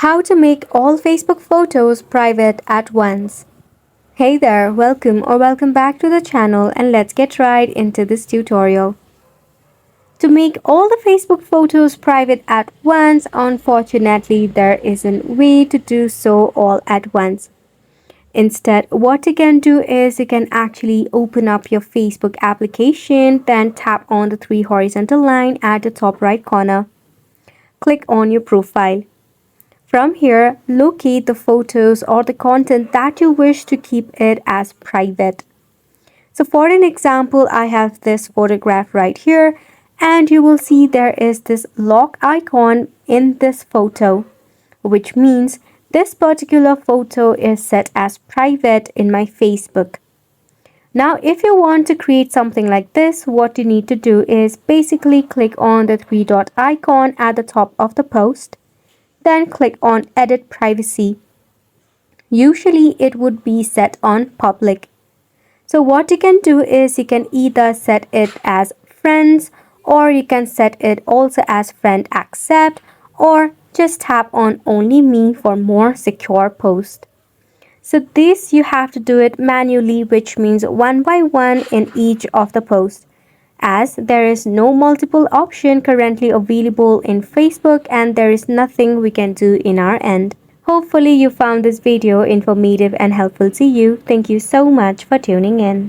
How to make all Facebook photos private at once. Hey there, welcome back to the channel, and let's get right into this tutorial. To make all the Facebook photos private at once, unfortunately there isn't a way to do so all at once. Instead, what you can do is you can actually open up your Facebook application, then tap on the three horizontal line at the top right corner. Click on your profile. From here, locate the photos or the content that you wish to keep it as private. So for an example, I have this photograph right here, and you will see there is this lock icon in this photo, which means this particular photo is set as private in my Facebook. Now, if you want to create something like this, what you need to do is basically click on the three dot icon at the top of the post. Then click on Edit Privacy. Usually it would be set on public. So what you can do is you can either set it as friends, or you can set it also as friend accept, or just tap on only me for more secure post. So this you have to do it manually, which means one by one in each of the posts, as there is no multiple option currently available in Facebook and there is nothing we can do in our end. Hopefully you found this video informative and helpful to you. Thank you so much for tuning in.